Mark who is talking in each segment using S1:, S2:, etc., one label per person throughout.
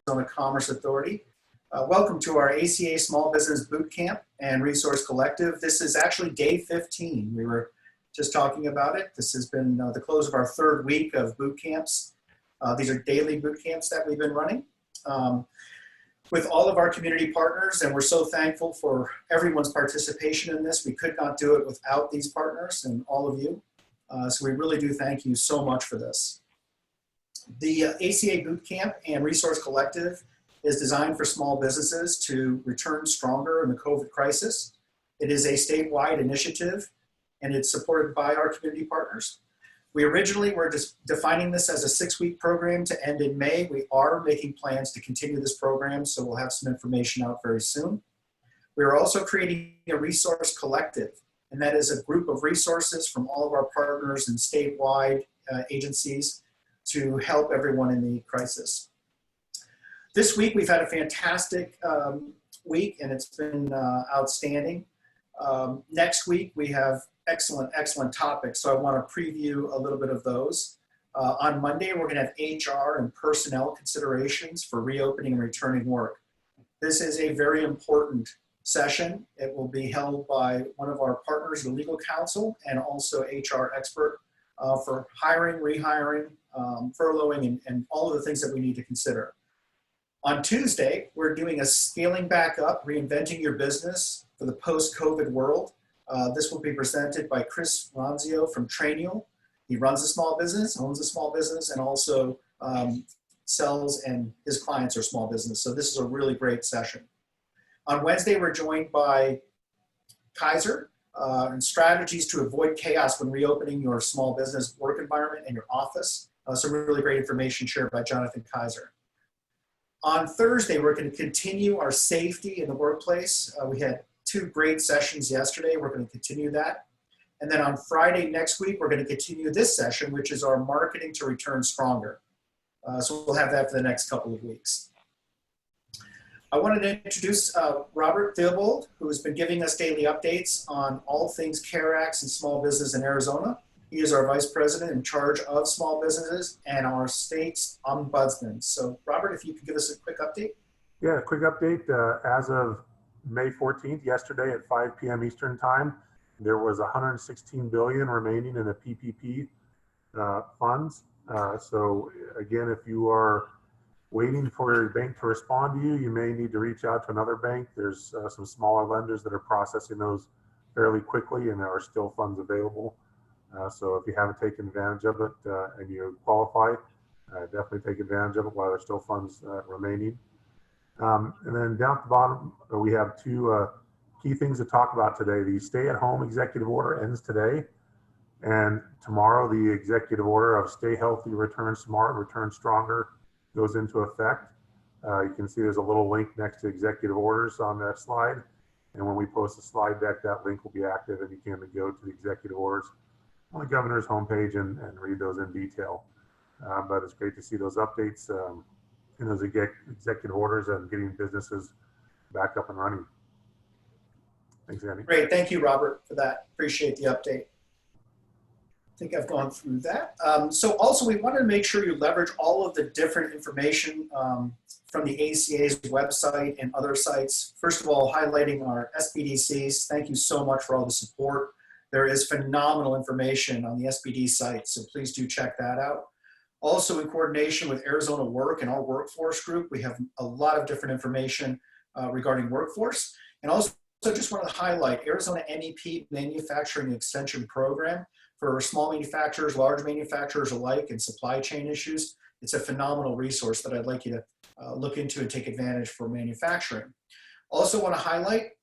S1: Arizona Commerce Authority. Welcome to our ACA Small Business Bootcamp and Resource Collective. This is actually day 15. We were just talking about it. This has been the close of our third week of boot camps. These are daily boot camps that we've been running with all of our community partners, and we're so thankful for everyone's participation in this. We could not do it without these partners and all of you. So we really do thank you so much for this. The ACA Bootcamp and Resource Collective is designed for small businesses to return stronger in the COVID crisis. It is a statewide initiative, and it's supported by our community partners. We originally were just defining this as a 6-week program to end in May. We are making plans to continue this program, so we'll have some information out very soon. We are also creating a resource collective, and that is a group of resources from all of our partners and statewide agencies to help everyone in the crisis. This week, we've had a fantastic week, and it's been outstanding. Next week, we have excellent topics, so I want to preview a little bit of those. On Monday, we're going to have HR and personnel considerations for reopening and returning work. This is a very important session. It will be held by one of our partners, the legal counsel, and also HR expert for hiring, rehiring, furloughing, and all of the things that we need to consider. On Tuesday, we're doing a scaling back up, reinventing your business for the post-COVID world. This will be presented by Chris Ronzio from Trainial. He runs a small business, owns a small business, and also sells, and his clients are small business. So this is a really great session. On Wednesday, we're joined by Kaiser and strategies to avoid chaos when reopening your small business work environment and your office. Some really great information shared by Jonathan Kaiser. On Thursday, we're going to continue our safety in the workplace. We had 2 great sessions yesterday. We're going to continue that. And then on Friday next week, we're going to continue this session, which is our marketing to return stronger. So we'll have that for the next couple of weeks. I wanted to introduce Robert Theobald, who has been giving us daily updates on all things CARE Acts and small business in Arizona. He is our Vice President in charge of small businesses and our state's ombudsman. So Robert, if you could give us a quick update.
S2: Yeah, a quick update. As of May 14th, yesterday at 5 p.m. Eastern time, there was $116 billion remaining in the PPP funds. So again, if you are waiting for your bank to respond to you, you may need to reach out to another bank. There's some smaller lenders that are processing those fairly quickly, and there are still funds available. So if you haven't taken advantage of it and you qualify, definitely take advantage of it while there's still funds remaining. And then down at the bottom, we have 2 key things to talk about today. The stay-at-home executive order ends today, and tomorrow the executive order of stay healthy, return smart, return stronger goes into effect. You can see there's a little link next to executive orders on that slide, and when we post the slide deck, that link will be active, and you can go to the executive orders on the governor's homepage and read those in detail. But it's great to see those updates in those executive orders and getting businesses back up and running. Thanks, Andy.
S1: Great, thank you, Robert, for that. Appreciate the update. I think I've gone through that. So also we wanted to make sure you leverage all of the different information from the ACA's website and other sites. First of all, highlighting our SBDCs. Thank you so much for all the support. There is phenomenal information on the SBD site, so please do check that out. Also, in coordination with Arizona Work and our workforce group, we have a lot of different information regarding workforce. And also just want to highlight Arizona MEP Manufacturing Extension Program for small manufacturers, large manufacturers alike, and supply chain issues. It's a phenomenal resource that I'd like you to look into and take advantage for manufacturing. Also want to highlight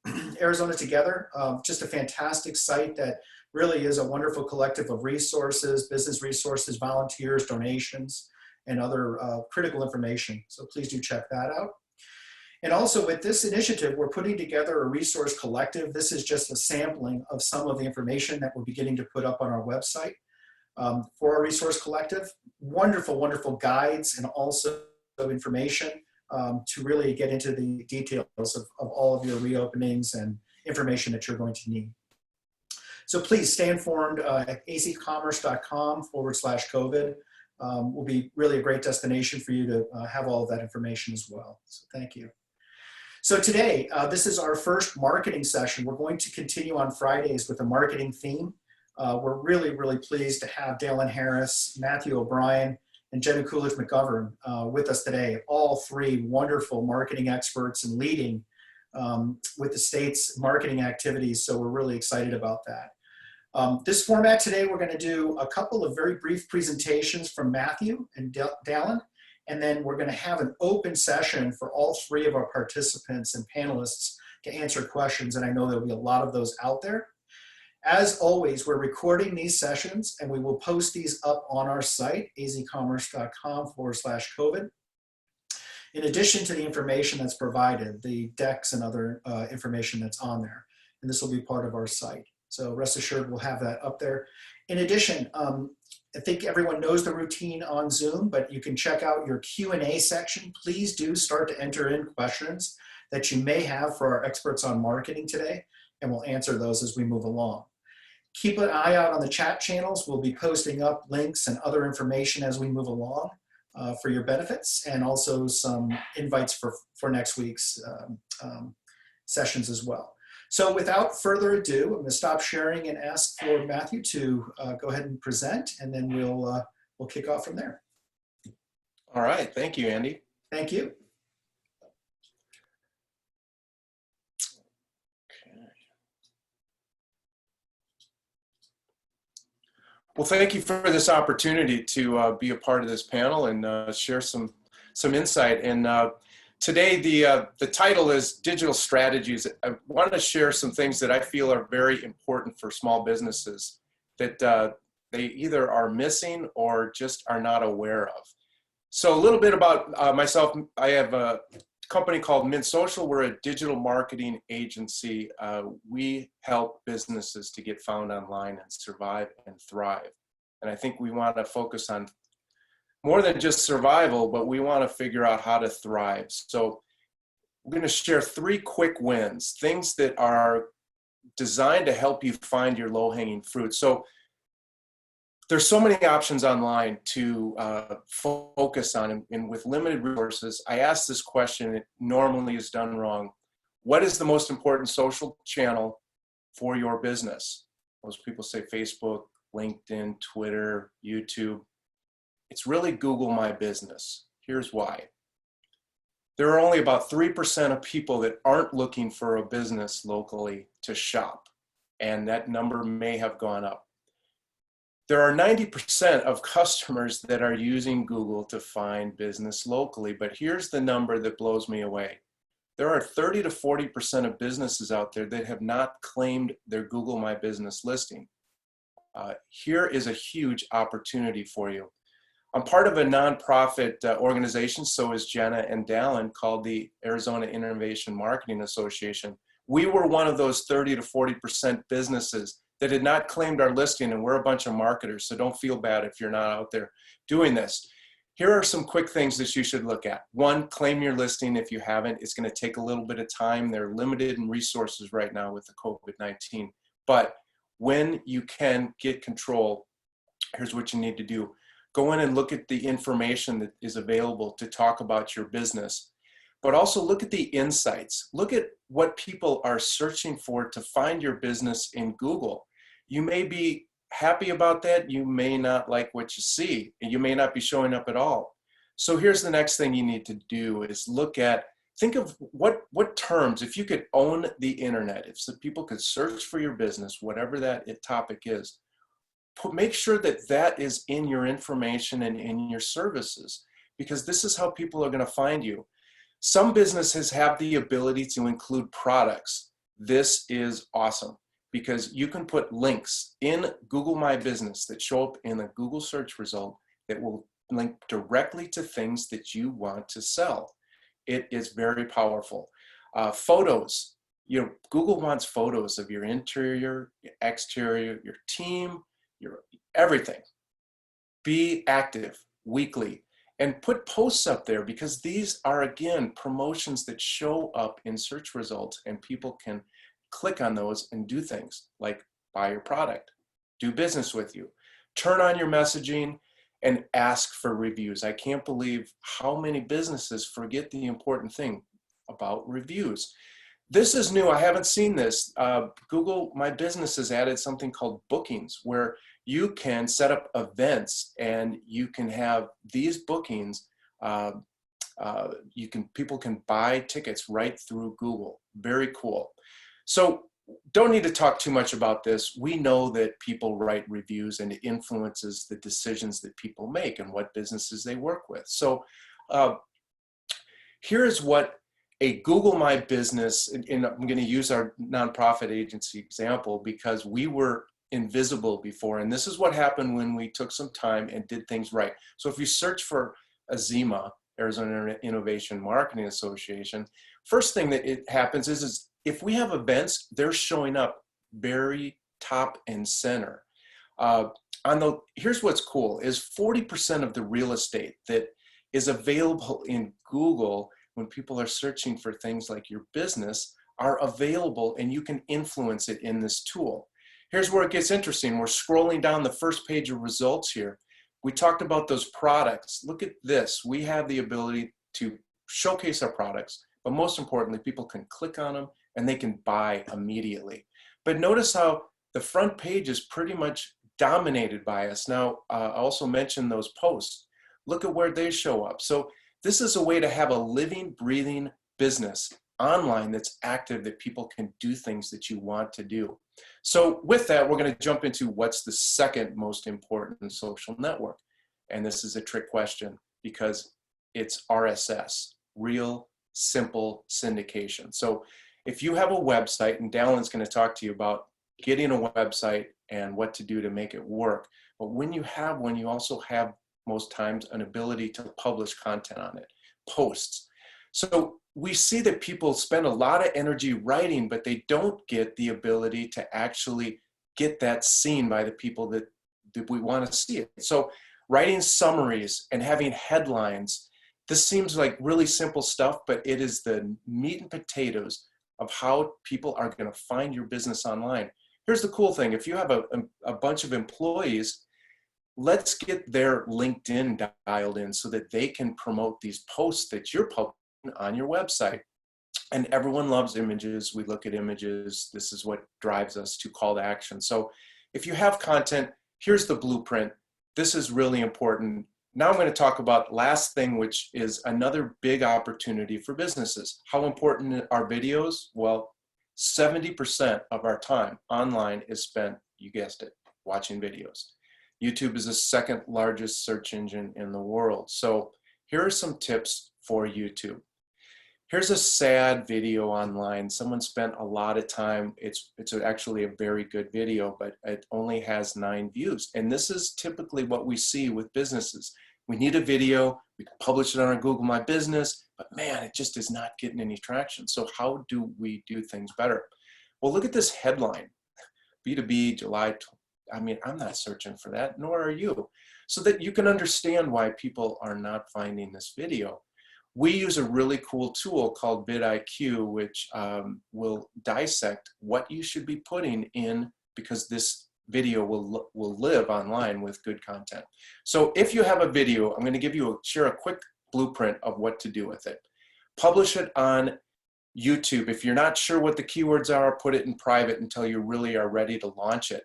S1: Arizona Together, just a fantastic site that really is a wonderful collective of resources, business resources, volunteers, donations, and other critical information. So please do check that out. And also with this initiative, we're putting together a resource collective. This is just a sampling of some of the information that we're beginning to put up on our website for our resource collective. Wonderful, wonderful guides and also information to really get into the details of all of your reopenings and information that you're going to need. So please stay informed at accommerce.com/COVID. will be really a great destination for you to have all of that information as well. So thank you. So today, this is our first marketing session. We're going to continue on Fridays with a marketing theme. We're really, really pleased to have Dalen Harris, Matthew O'Brien, and Jenna Coolidge-McGovern with us today. All three wonderful marketing experts and leading with the state's marketing activities. So we're really excited about that. This format today, we're going to do a couple of very brief presentations from Matthew and Dalen, and then we're going to have an open session for all three of our participants and panelists to answer questions, and I know there'll be a lot of those out there. As always, we're recording these sessions, and we will post these up on our site, azcommerce.com/COVID. In addition to the information that's provided, the decks and other information that's on there, and this will be part of our site. So rest assured, we'll have that up there. In addition, I think everyone knows the routine on Zoom, but you can check out your Q&A section. Please do start to enter in questions that you may have for our experts on marketing today, and we'll answer those as we move along. Keep an eye out on the chat channels. We'll be posting up links and other information as we move along for your benefits, and also some invites for next week's sessions as well. So without further ado, I'm going to stop sharing and ask for Matthew to go ahead and present, and then we'll kick off from there.
S3: All right. Thank you, Andy.
S1: Thank you.
S3: Well, thank you for this opportunity to be a part of this panel and share some insight. And today, the title is Digital Strategies. I want to share some things that I feel are very important for small businesses that they either are missing or just are not aware of. So a little bit about myself. I have a company called Mint Social. We're a digital marketing agency. We help businesses to get found online and survive and thrive. And I think we want to focus on more than just survival, but we want to figure out how to thrive. So we're going to share 3 quick wins, things that are designed to help you find your low-hanging fruit. So there's so many options online to focus on, and with limited resources, I ask this question, it normally is done wrong. What is the most important social channel for your business? Most people say Facebook, LinkedIn, Twitter, YouTube. It's really Google My Business. Here's why. There are only about 3% of people that aren't looking for a business locally to shop, and that number may have gone up. There are 90% of customers that are using Google to find business locally, but here's the number that blows me away. There are 30 to 40% of businesses out there that have not claimed their Google My Business listing. Here is a huge opportunity for you. I'm part of a nonprofit organization, so is Jenna and Dalen, called the Arizona Innovation Marketing Association. We were one of those 30 to 40% businesses that had not claimed our listing, and we're a bunch of marketers, so don't feel bad if you're not out there doing this. Here are some quick things that you should look at. 1, claim your listing if you haven't. It's going to take a little bit of time. They're limited in resources right now with the COVID-19. But when you can get control, here's what you need to do. Go in and look at the information that is available to talk about your business, but also look at the insights. Look at what people are searching for to find your business in Google. You may be happy about that. You may not like what you see, and you may not be showing up at all. So here's the next thing you need to do is think of what terms, if you could own the internet, if some people could search for your business, whatever that topic is, make sure that that is in your information and in your services, because this is how people are going to find you. Some businesses have the ability to include products. This is awesome because you can put links in Google My Business that show up in a Google search result that will link directly to things that you want to sell. It is very powerful. Photos. Google wants photos of your interior, your exterior, your team, your everything. Be active weekly and put posts up there, because these are, again, promotions that show up in search results, and people can click on those and do things like buy your product, do business with you, turn on your messaging, and ask for reviews. I can't believe how many businesses forget the important thing about reviews. This is new. I haven't seen this. Google My Business has added something called bookings, where you can set up events and you can have these bookings. People can buy tickets right through Google. Very cool. So don't need to talk too much about this. We know that people write reviews and it influences the decisions that people make and what businesses they work with. So here's what a Google My Business, and I'm going to use our nonprofit agency example because we were invisible before, and this is what happened when we took some time and did things right. So if you search for AZIMA, Arizona Innovation Marketing Association, first thing that it happens is if we have events, they're showing up very top and center. Here's what's cool is 40% of the real estate that is available in Google when people are searching for things like your business are available, and you can influence it in this tool. Here's where it gets interesting. We're scrolling down the first page of results here. We talked about those products. Look at this. We have the ability to showcase our products, but most importantly, people can click on them and they can buy immediately. But notice how the front page is pretty much dominated by us. Now, I also mentioned those posts. Look at where they show up. So this is a way to have a living, breathing business online that's active, that people can do things that you want to do. So with that, we're going to jump into what's the second most important social network. And this is a trick question because it's RSS, real simple syndication. So if you have a website, and Dallin's going to talk to you about getting a website and what to do to make it work. But when you have one, you also have most times an ability to publish content on it, posts. So we see that people spend a lot of energy writing, but they don't get the ability to actually get that seen by the people that we want to see it. So writing summaries and having headlines, this seems like really simple stuff, but it is the meat and potatoes of how people are going to find your business online. Here's the cool thing. If you have a bunch of employees, let's get their LinkedIn dialed in so that they can promote these posts that you're publishing on your website. And everyone loves images. We look at images. This is what drives us to call to action. So if you have content, here's the blueprint. This is really important. Now I'm going to talk about last thing, which is another big opportunity for businesses. How important are videos? Well, 70% of our time online is spent, you guessed it, watching videos. YouTube is the second largest search engine in the world. So here are some tips for YouTube. Here's a sad video online. Someone spent a lot of time. It's actually a very good video, but it only has 9 views. And this is typically what we see with businesses. We need a video, we can publish it on our Google My Business, but man, it just is not getting any traction. So how do we do things better? Well, look at this headline, B2B July. I mean, I'm not searching for that, nor are you. So that you can understand why people are not finding this video. We use a really cool tool called vidIQ, which will dissect what you should be putting in, because this video will live online with good content. So if you have a video, I'm going to share a quick blueprint of what to do with it. Publish it on YouTube. If you're not sure what the keywords are, put it in private until you really are ready to launch it.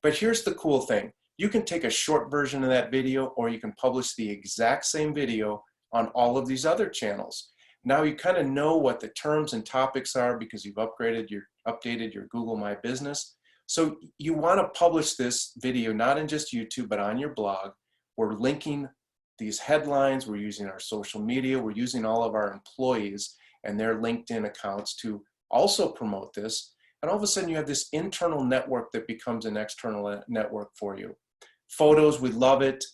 S3: But here's the cool thing. You can take a short version of that video, or you can publish the exact same video on all of these other channels. Now you kind of know what the terms and topics are because you've updated your Google My Business. So you want to publish this video not in just YouTube, but on your blog. We're linking these headlines. We're using our social media. We're using all of our employees and their LinkedIn accounts to also promote this. And all of a sudden you have this internal network that becomes an external network for you. Photos, we love it.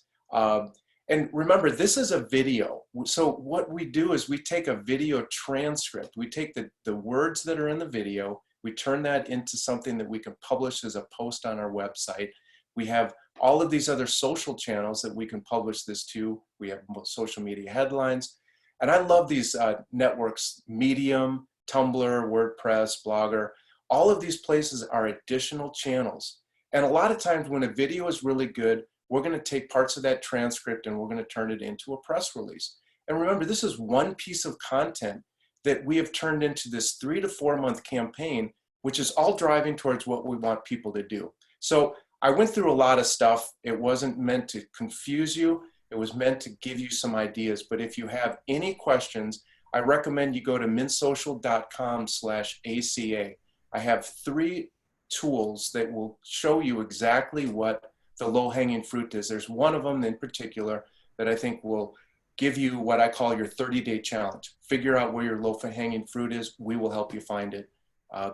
S3: And remember, this is a video. So what we do is we take a video transcript. We take the words that are in the video, we turn that into something that we can publish as a post on our website. We have all of these other social channels that we can publish this to. We have social media headlines. And I love these networks, Medium, Tumblr, WordPress, Blogger. All of these places are additional channels. And a lot of times when a video is really good, we're going to take parts of that transcript and we're going to turn it into a press release. And remember, this is one piece of content that we have turned into this 3 to 4 month campaign, which is all driving towards what we want people to do. So I went through a lot of stuff. It wasn't meant to confuse you. It was meant to give you some ideas. But if you have any questions, I recommend you go to mintsocial.com/ACA. I have 3 tools that will show you exactly what the low-hanging fruit is. There's one of them in particular that I think will give you what I call your 30-day challenge. Figure out where your low-hanging fruit is. We will help you find it.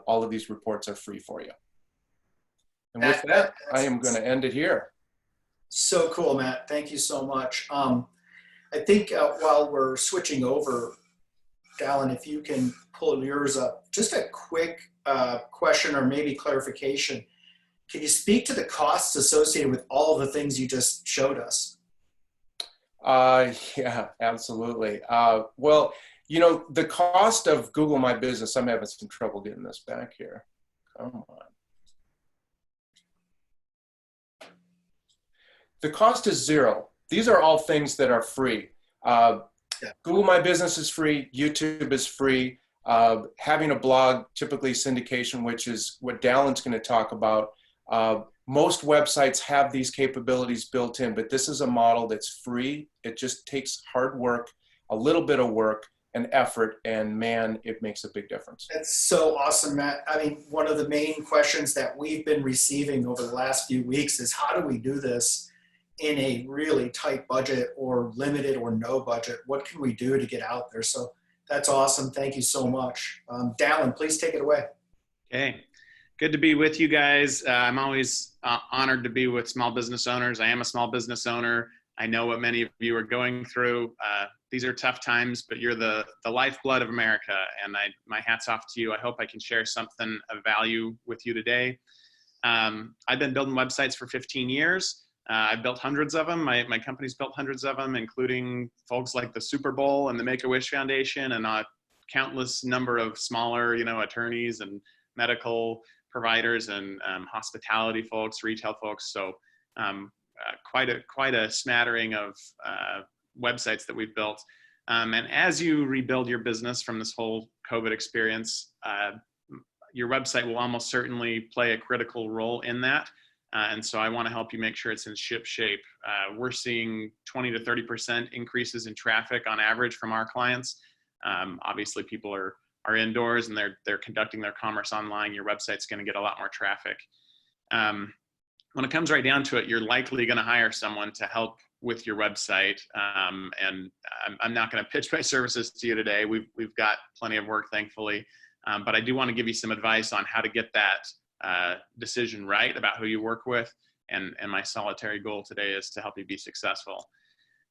S3: All of these reports are free for you. And with that, I am going to end it here.
S1: So cool, Matt. Thank you so much. I think while we're switching over, Dallin, if you can pull yours up, just a quick question or maybe clarification. Can you speak to the costs associated with all of the things you just showed us?
S3: Yeah, absolutely. Well, you know, the cost of Google My Business, I'm having some trouble getting this back here. Come on. The cost is 0. These are all things that are free. Google My Business is free. YouTube is free. Having a blog, typically syndication, which is what Dallin's going to talk about. Most websites have these capabilities built in, but this is a model that's free. It just takes hard work, a little bit of work and effort, and man, it makes a big difference.
S1: That's so awesome, Matt. I mean, one of the main questions that we've been receiving over the last few weeks is how do we do this in a really tight budget or limited or no budget? What can we do to get out there? So that's awesome. Thank you so much. Dallin, please take it away.
S4: Okay. Good to be with you guys. I'm always honored to be with small business owners. I am a small business owner. I know what many of you are going through. These are tough times, but you're the lifeblood of America, and my hat's off to you. I hope I can share something of value with you today. I've been building websites for 15 years. I've built hundreds of them. My company's built hundreds of them, including folks like the Super Bowl and the Make-A-Wish Foundation, and a countless number of smaller, attorneys and medical providers and hospitality folks, retail folks. So quite a smattering of websites that we've built. And as you rebuild your business from this whole COVID experience, your website will almost certainly play a critical role in that. And so I want to help you make sure it's in ship shape. We're seeing 20 to 30% increases in traffic on average from our clients. Obviously, people are indoors and they're conducting their commerce online. Your website's going to get a lot more traffic. When it comes right down to it, you're likely going to hire someone to help with your website. And I'm not going to pitch my services to you today. We've got plenty of work, thankfully. But I do want to give you some advice on how to get that decision right about who you work with. And my solitary goal today is to help you be successful.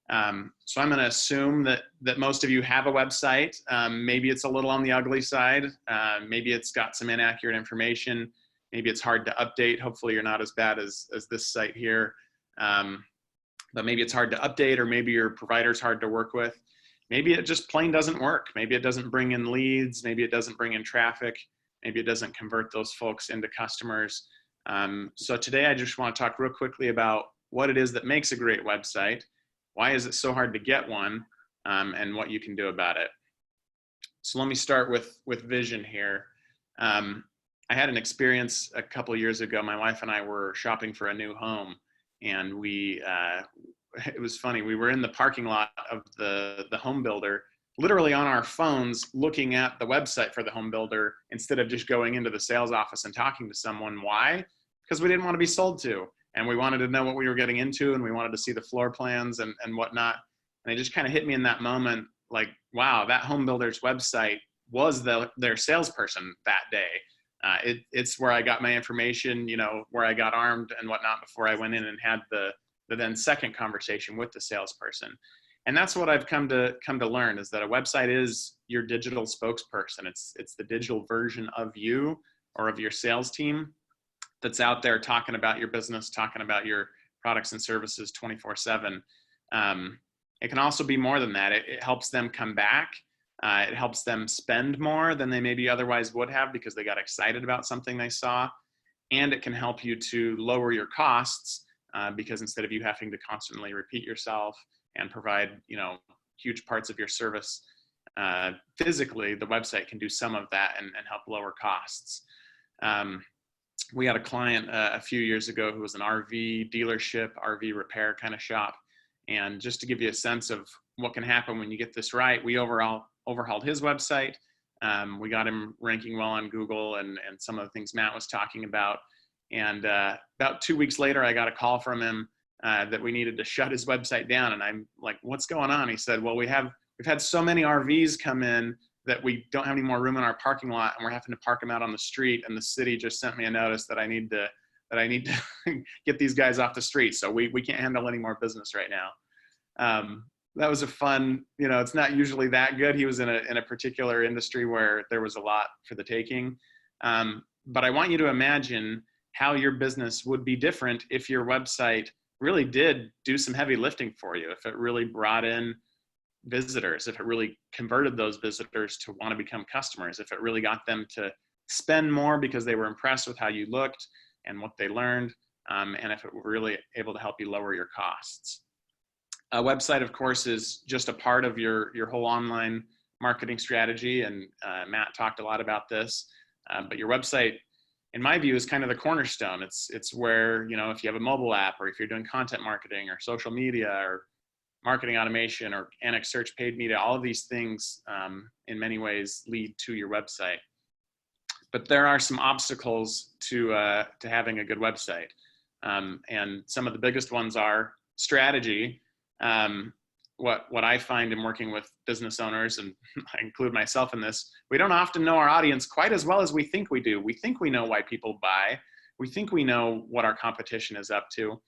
S4: So I'm going to assume that most of you have a website. Maybe it's a little on the ugly side. Maybe it's got some inaccurate information. Maybe it's hard to update. Hopefully you're not as bad as this site here. But maybe it's hard to update, or maybe your provider's hard to work with. Maybe it just plain doesn't work. Maybe it doesn't bring in leads. Maybe it doesn't bring in traffic. Maybe it doesn't convert those folks into customers. So today I just want to talk real quickly about what it is that makes a great website. Why is it so hard to get one, and what you can do about it. So let me start with vision here. I had an experience a couple of years ago. My wife and I were shopping for a new home, and it was funny. We were in the parking lot of the home builder, literally on our phones, looking at the website for the home builder instead of just going into the sales office and talking to someone. Why? Because we didn't want to be sold to. And we wanted to know what we were getting into, and we wanted to see the floor plans and whatnot. And it just kind of hit me in that moment, like, wow, that home builder's website was their salesperson that day. It's where I got my information, where I got armed and whatnot before I went in and had the then second conversation with the salesperson. And that's what I've come to learn, is that a website is your digital spokesperson. It's the digital version of you or of your sales team that's out there talking about your business, talking about your products and services 24/7. It can also be more than that. It helps them come back. It helps them spend more than they maybe otherwise would have because they got excited about something they saw. And it can help you to lower your costs because instead of you having to constantly repeat yourself and provide, huge parts of your service physically, the website can do some of that and help lower costs. We had a client a few years ago who was an RV dealership, RV repair kind of shop. And just to give you a sense of what can happen when you get this right, we overhauled his website. We got him ranking well on Google and some of the things Matt was talking about. And about 2 weeks later, I got a call from him that we needed to shut his website down. And I'm like, what's going on? He said, well, we've had so many RVs come in that we don't have any more room in our parking lot, and we're having to park them out on the street. And the city just sent me a notice that I need to get these guys off the street. So we can't handle any more business right now. That was a fun, it's not usually that good. He was in a particular industry where there was a lot for the taking. But I want you to imagine how your business would be different if your website really did do some heavy lifting for you, if it really brought in visitors, if it really converted those visitors to want to become customers, if it really got them to spend more because they were impressed with how you looked and what they learned, and if it were really able to help you lower your costs. A website, of course, is just a part of your whole online marketing strategy, and Matt talked a lot about this, but your website, in my view, is kind of the cornerstone. It's where, if you have a mobile app, or if you're doing content marketing or social media or marketing automation or organic search, paid media, all of these things in many ways lead to your website. But there are some obstacles to having a good website. And some of the biggest ones are strategy. What I find in working with business owners, and I include myself in this, we don't often know our audience quite as well as we think we do. We think we know why people buy. We think we know what our competition is up to.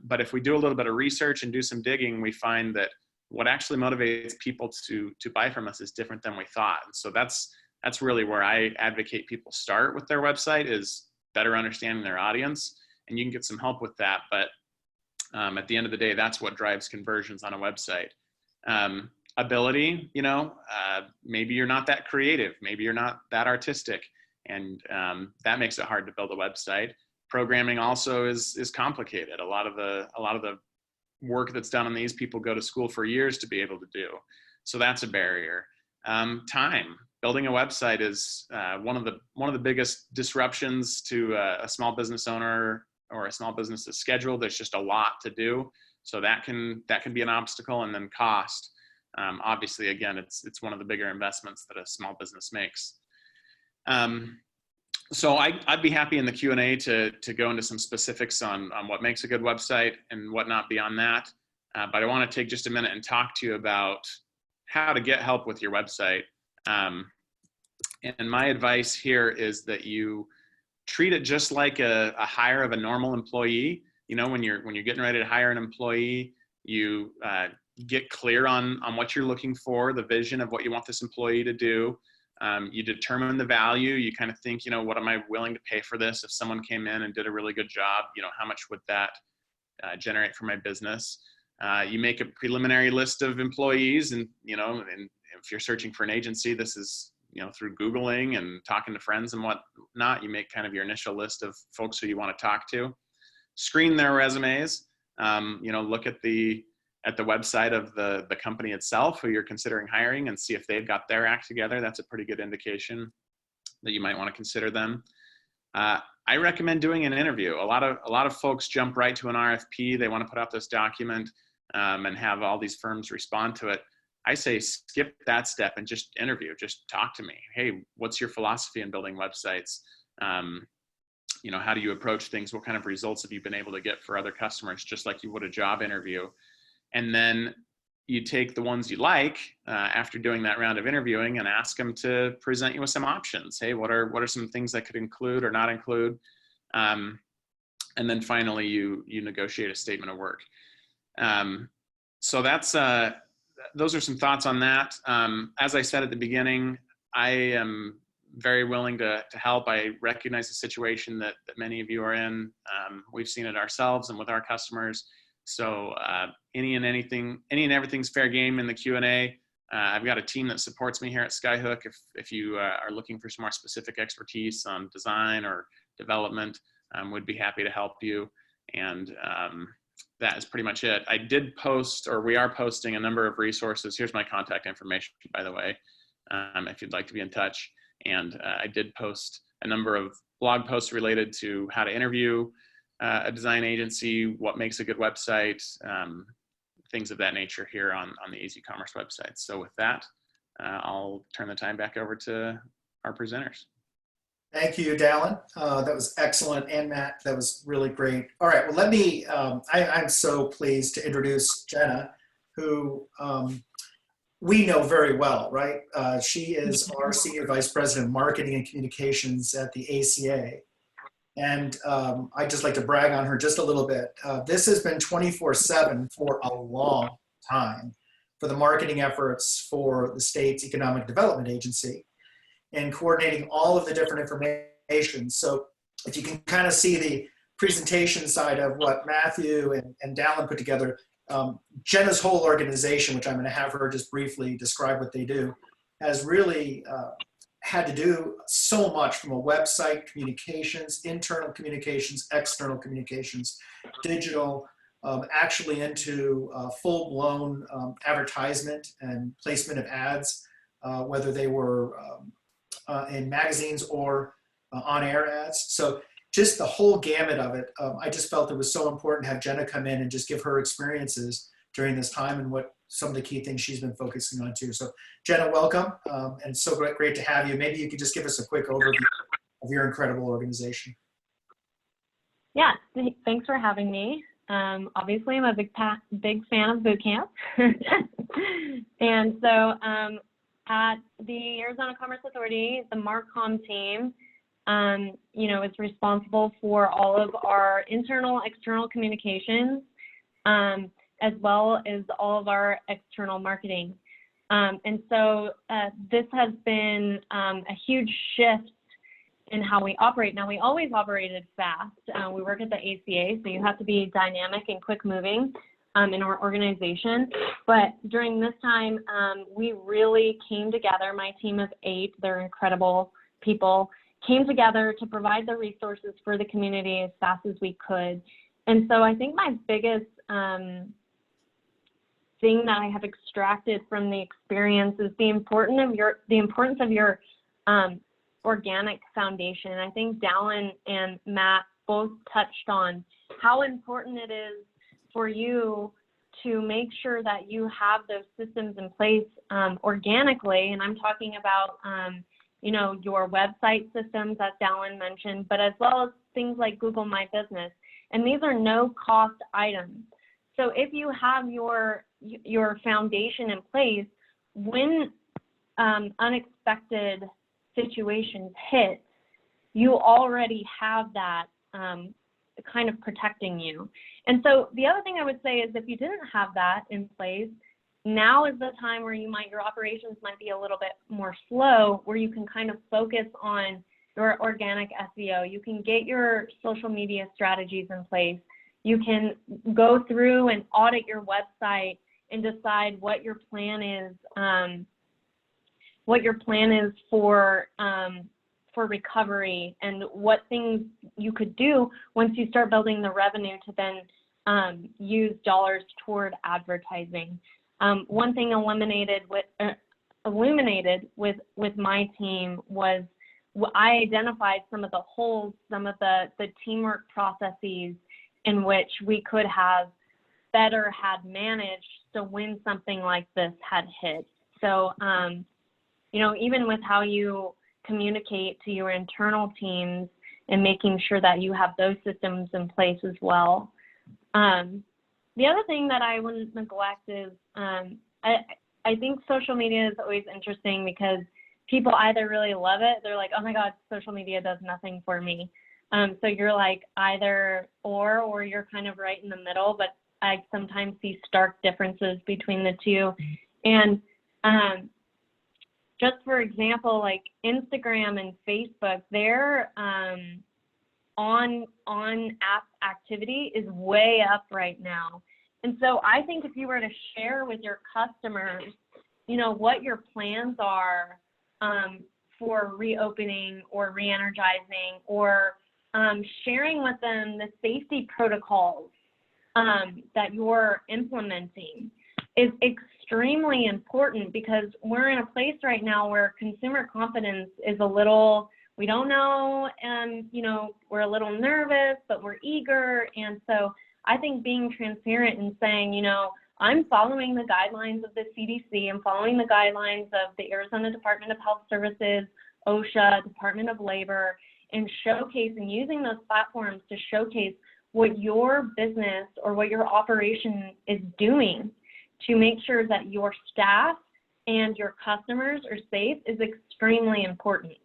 S4: But if we do a little bit of research and do some digging, we find that what actually motivates people to buy from us is different than we thought. And so that's really where I advocate people start with their website, is better understanding their audience. And you can get some help with that. But at the end of the day, that's what drives conversions on a website. Ability, maybe you're not that creative, maybe you're not that artistic, and that makes it hard to build a website. Programming also is complicated. A lot of the work that's done on these, people go to school for years to be able to do. So that's a barrier. Time. Building a website is one of the biggest disruptions to a small business owner or a small business's schedule. There's just a lot to do. So that can be an obstacle. And then cost. Obviously, again, it's one of the bigger investments that a small business makes. So I'd be happy in the Q&A to go into some specifics on what makes a good website and whatnot beyond that. But I want to take just a minute and talk to you about how to get help with your website. And my advice here is that you treat it just like a hire of a normal employee. When you're getting ready to hire an employee, you get clear on what you're looking for, the vision of what you want this employee to do. You determine the value. You kind of think, what am I willing to pay for this? If someone came in and did a really good job, how much would that generate for my business? You make a preliminary list of employees, and if you're searching for an agency, this is through Googling and talking to friends and whatnot. You make kind of your initial list of folks who you want to talk to. Screen their resumes. Look at the website of the company itself who you're considering hiring and see if they've got their act together. That's a pretty good indication that you might want to consider them. I recommend doing an interview. A lot of folks jump right to an RFP. They want to put out this document and have all these firms respond to it. I say skip that step and just interview. Just talk to me. Hey, what's your philosophy in building websites? How do you approach things? What kind of results have you been able to get for other customers? Just like you would a job interview. And then you take the ones you like after doing that round of interviewing and ask them to present you with some options. Hey, what are some things that could include or not include? And then finally, you negotiate a statement of work. So those are some thoughts on that. As I said at the beginning, I am very willing to help. I recognize the situation that many of you are in. We've seen it ourselves and with our customers. So any and everything's fair game in the Q&A. I've got a team that supports me here at Skyhook. If you are looking for some more specific expertise on design or development, would be happy to help you. And that is pretty much it. I did post, or we are posting, a number of resources. Here's my contact information, by the way, if you'd like to be in touch. And I did post a number of blog posts related to how to interview a design agency, what makes a good website, things of that nature here on the AZ Commerce website. So with that, I'll turn the time back over to our presenters.
S1: Thank you, Dallin. That was excellent. And Matt, that was really great. All right, well, let me, I'm so pleased to introduce Jenna, who we know very well, right? She is our Senior Vice President of Marketing and Communications at the ACA. And I'd just like to brag on her just a little bit. This has been 24/7 for a long time for the marketing efforts for the state's Economic Development Agency, and coordinating all of the different information. So if you can kind of see the presentation side of what Matthew and Dallin put together, Jenna's whole organization, which I'm going to have her just briefly describe what they do, has really had to do so much from a website, communications, internal communications, external communications, digital, actually into full-blown advertisement and placement of ads, whether they were in magazines or on-air ads. So just the whole gamut of it. I just felt it was so important to have Jenna come in and just give her experiences during this time and what some of the key things she's been focusing on too. So Jenna, welcome, and so great to have you. Maybe you could just give us a quick overview of your incredible organization.
S5: Yeah, thanks for having me. Obviously, I'm a big fan of boot camp. And so at the Arizona Commerce Authority, the MarCom team, is responsible for all of our internal, external communications, as well as all of our external marketing. And so this has been a huge shift in how we operate. Now, we always operated fast. We work at the ACA, so you have to be dynamic and quick moving in our organization. But during this time, we really came together. My team of 8, they're incredible people, came together to provide the resources for the community as fast as we could. And so I think my biggest thing that I have extracted from the experience is the importance of your organic foundation. I think Dallin and Matt both touched on how important it is for you to make sure that you have those systems in place organically. And I'm talking about, your website systems that Dallin mentioned, but as well as things like Google My Business. And these are no cost items. So if you have your foundation in place, when unexpected situations hit, you already have that kind of protecting you. And so the other thing I would say is if you didn't have that in place, now is the time where your operations might be a little bit more slow, where you can kind of focus on your organic SEO. You can get your social media strategies in place. You can go through and audit your website and decide what your plan is, for recovery, and what things you could do once you start building the revenue to then use dollars toward advertising. One thing illuminated with my team was I identified some of the holes, some of the teamwork processes in which we could have better had managed, so when something like this had hit. So, even with how you communicate to your internal teams and making sure that you have those systems in place as well. The other thing that I wouldn't neglect is I think social media is always interesting because people either really love it, they're like, oh my God, social media does nothing for me. So you're like either or you're kind of right in the middle, but I sometimes see stark differences between the two. And just for example, like Instagram and Facebook, their on-app activity is way up right now. And so I think if you were to share with your customers, what your plans are for reopening or re-energizing or sharing with them the safety protocols that you're implementing is extremely important, because we're in a place right now where consumer confidence is a little, we don't know, and we're a little nervous, but we're eager. And so I think being transparent and saying, I'm following the guidelines of the CDC, I'm following the guidelines of the Arizona Department of Health Services, OSHA, Department of Labor, and showcasing, using those platforms to showcase what your business or what your operation is doing to make sure that your staff and your customers are safe is extremely important.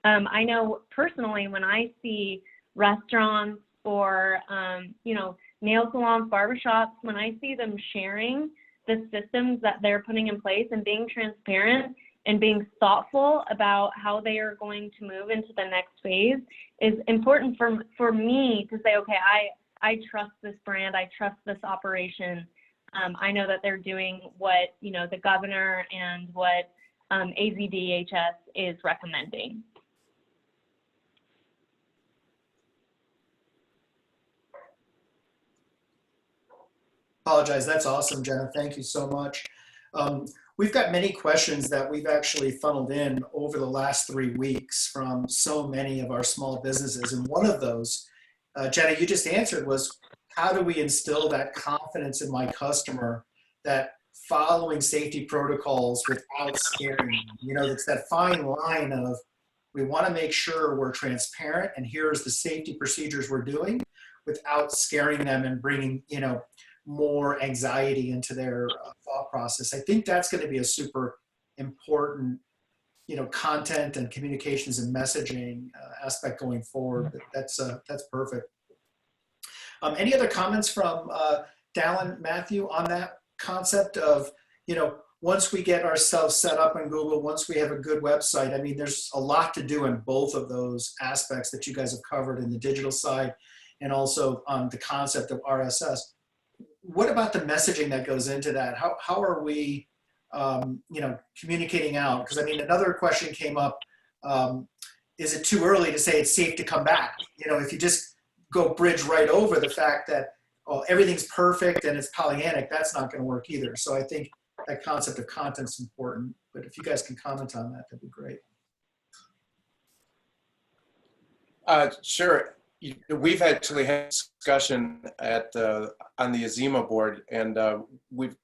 S5: I know personally, when I see restaurants or, nail salons, barbershops, when I see them sharing the systems that they're putting in place and being transparent and being thoughtful about how they are going to move into the next phase, is important for me to say, okay, I trust this brand, I trust this operation. I know that they're doing what, the governor and what AZDHS is recommending.
S1: Apologize. That's awesome, Jenna. Thank you so much. We've got many questions that we've actually funneled in over the last 3 weeks from so many of our small businesses. And one of those, Jenna, you just answered, was how do we instill that confidence in my customer that following safety protocols without scaring them? It's that fine line of, we want to make sure we're transparent and here's the safety procedures we're doing without scaring them and bringing, more anxiety into their thought process. I think that's going to be a super important, content and communications and messaging aspect going forward. That's perfect. Any other comments from Dallin, Matthew, on that concept of, once we get ourselves set up in Google, once we have a good website? I mean, there's a lot to do in both of those aspects that you guys have covered in the digital side and also on the concept of RSS. What about the messaging that goes into that? How are we, communicating out? Because I mean, another question came up. Is it too early to say it's safe to come back? If you just go bridge right over the fact that, everything's perfect and it's Pollyannic, that's not going to work either. So I think that concept of content is important. But if you guys can comment on that, that'd be great.
S3: Sure. We've actually had discussion on the Azima board, and we've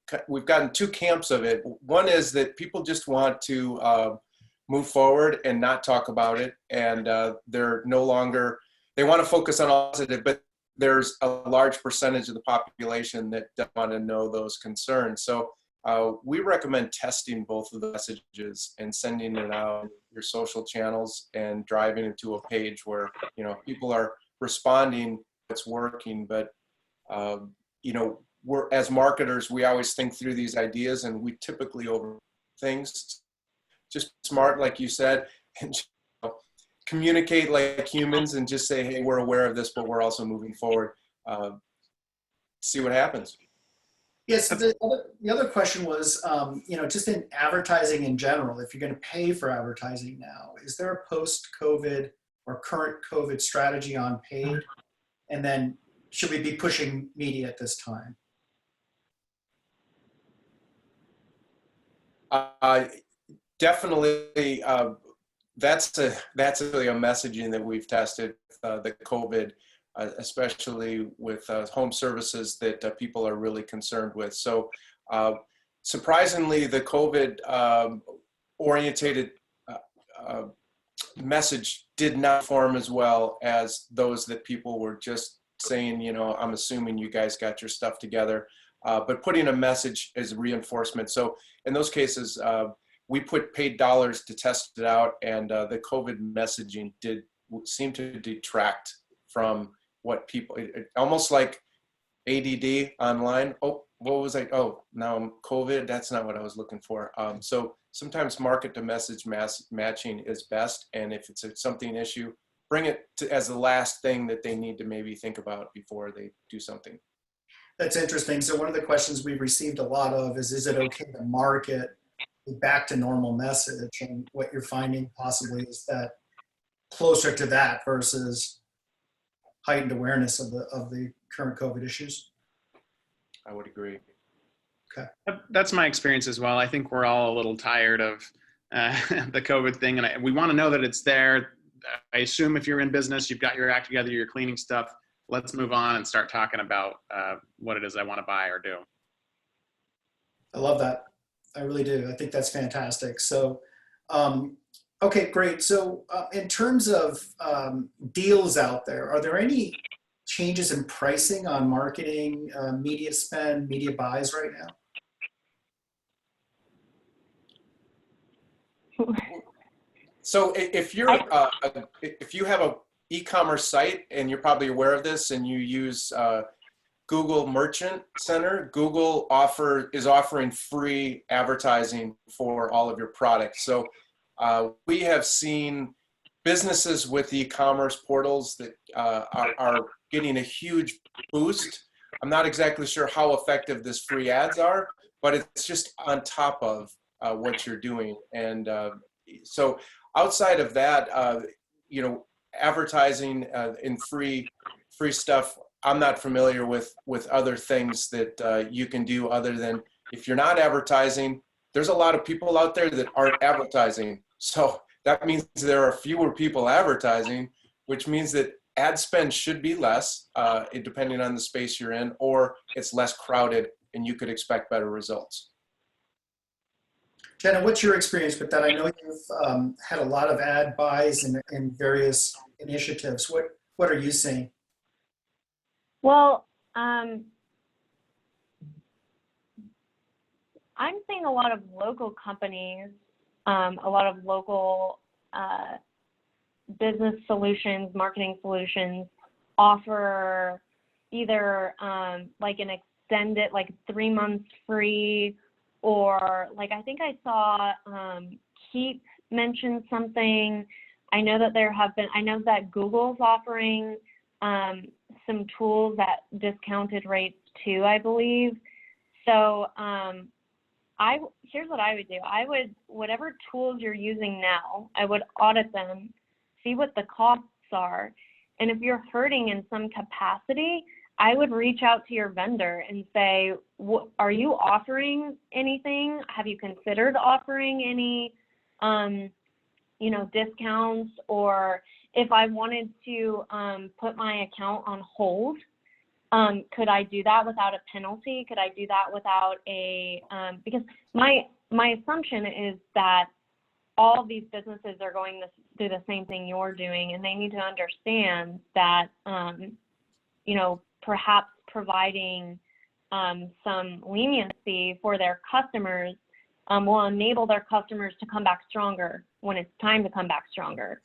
S3: gotten 2 camps of it. One is that people just want to move forward and not talk about it, and they're no longer, they want to focus on positive, but there's a large percentage of the population that don't want to know those concerns. So we recommend testing both of the messages and sending it out on your social channels and driving it to a page where people are responding, it's working. But we're, as marketers, we always think through these ideas, and we typically over things. Just smart, like you said, and communicate like humans and just say, hey, we're aware of this, but we're also moving forward. See what happens.
S1: Yes, the other question was, just in advertising in general, if you're going to pay for advertising now, is there a post-COVID or current COVID strategy on paid? And then should we be pushing media at this time?
S3: Definitely, that's really a messaging that we've tested, the COVID, especially with home services that people are really concerned with. So surprisingly, the COVID orientated message did not form as well as those that people were just saying, I'm assuming you guys got your stuff together, but putting a message as reinforcement. So in those cases, we put paid dollars to test it out, and the COVID messaging did seem to detract from what people, almost like ADD online. Oh, what was I? Oh, now I'm COVID. That's not what I was looking for. So sometimes market to message matching is best. And if it's something issue, bring it to, as the last thing that they need to maybe think about before they do something.
S1: That's interesting. So one of the questions we've received a lot of is it okay to market back to normal message? And what you're finding possibly is that closer to that versus heightened awareness of the current COVID issues.
S3: I would agree.
S4: That's my experience as well. I think we're all a little tired of the COVID thing, and we want to know that it's there. I assume if you're in business, you've got your act together, you're cleaning stuff. Let's move on and start talking about what it is I want to buy or do.
S1: I love that. I really do. I think that's fantastic. So, okay, great. So in terms of deals out there, are there any changes in pricing on marketing, media spend, media buys right now?
S3: So if you have a e-commerce site, and you're probably aware of this, and you use Google Merchant Center, Google is offering free advertising for all of your products. So we have seen businesses with e-commerce portals that are getting a huge boost. I'm not exactly sure how effective this free ads are, but it's just on top of what you're doing. And so outside of that, advertising in free stuff, I'm not familiar with other things that you can do other than, if you're not advertising, there's a lot of people out there that aren't advertising. So that means there are fewer people advertising, which means that ad spend should be less, depending on the space you're in, or it's less crowded and you could expect better results.
S1: Jenna, what's your experience with that? I know you've had a lot of ad buys in various initiatives. What are you seeing?
S5: Well, I'm seeing a lot of local companies, a lot of local business solutions, marketing solutions offer either like an extended, like 3 months free, or like I think I saw Keep mention something. I know that Google's offering some tools at discounted rates too, I believe. So here's what I would do. Whatever tools you're using now, I would audit them, see what the costs are. And if you're hurting in some capacity, I would reach out to your vendor and say, are you offering anything? Have you considered offering any, discounts? Or if I wanted to put my account on hold, could I do that without a penalty? Could I do that without because my assumption is that all of these businesses are going to do the same thing you're doing, and they need to understand that, perhaps providing some leniency for their customers will enable their customers to come back stronger when it's time to come back stronger,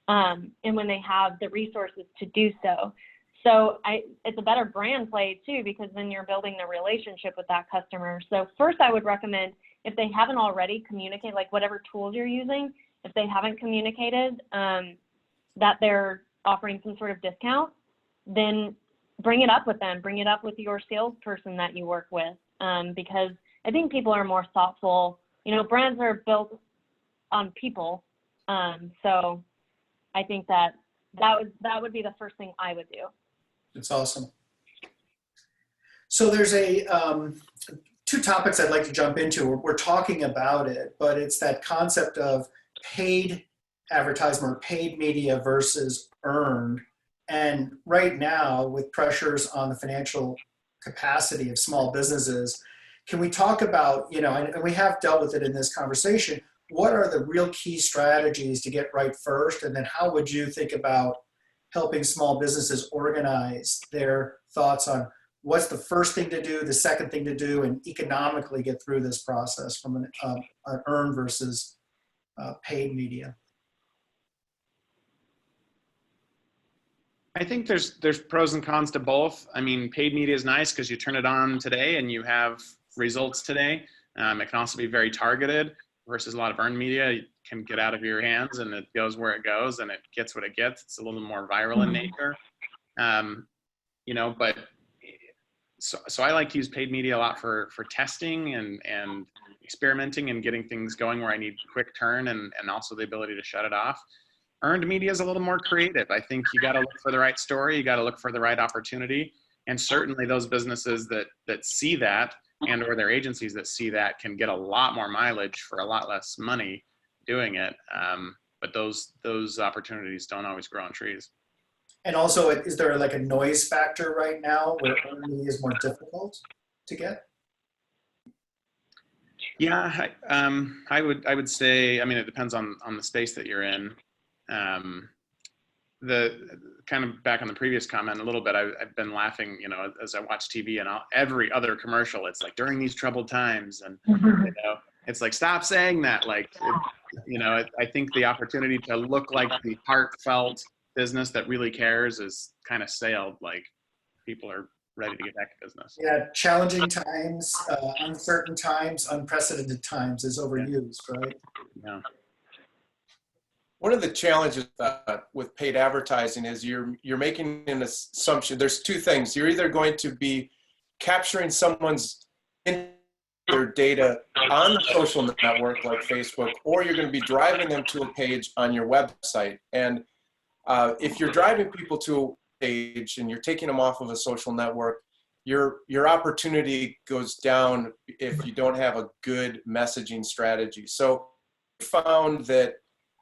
S5: and when they have the resources to do so. So it's a better brand play too, because then you're building the relationship with that customer. So first I would recommend, if they haven't already communicated, like whatever tools you're using, if they haven't communicated that they're offering some sort of discount, then bring it up with them, bring it up with your salesperson that you work with, because I think people are more thoughtful. Brands are built on people. So I think that would be the first thing I would do.
S1: It's awesome. So there's two topics I'd like to jump into. We're talking about it, but it's that concept of paid advertisement or paid media versus earned. And right now, with pressures on the financial capacity of small businesses, can we talk about, and we have dealt with it in this conversation, what are the real key strategies to get right first? And then how would you think about helping small businesses organize their thoughts on what's the first thing to do, the second thing to do, and economically get through this process from an earned versus paid media?
S4: I think there's pros and cons to both. I mean, paid media is nice because you turn it on today and you have results today. It can also be very targeted, versus a lot of earned media. It can get out of your hands and it goes where it goes and it gets what it gets. It's a little more viral in nature. But so I like to use paid media a lot for testing and experimenting and getting things going where I need quick turn and also the ability to shut it off. Earned media is a little more creative. I think you got to look for the right story. You got to look for the right opportunity. And certainly those businesses that see that and or their agencies that see that can get a lot more mileage for a lot less money doing it. But those opportunities don't always grow on trees.
S1: And also, is there like a noise factor right now where earned media is more difficult to get?
S4: Yeah, I would say, I mean, it depends on the space that you're in. The kind of back on the previous comment a little bit, I've been laughing, you know, as I watch TV and every other commercial, it's like during these troubled times, and you know, it's like, stop saying that. Like, you know, I think the opportunity to look like the heartfelt business that really cares is kind of sailed. Like, people are ready to get back to business.
S1: Yeah, challenging times, uncertain times, unprecedented times is overused, right?
S4: Yeah.
S3: One of the challenges with paid advertising is you're making an assumption. There's two things. You're either going to be capturing someone's their data on the social network like Facebook, or you're going to be driving them to a page on your website. And if you're driving people to a page and you're taking them off of a social network, your opportunity goes down if you don't have a good messaging strategy. So we found that,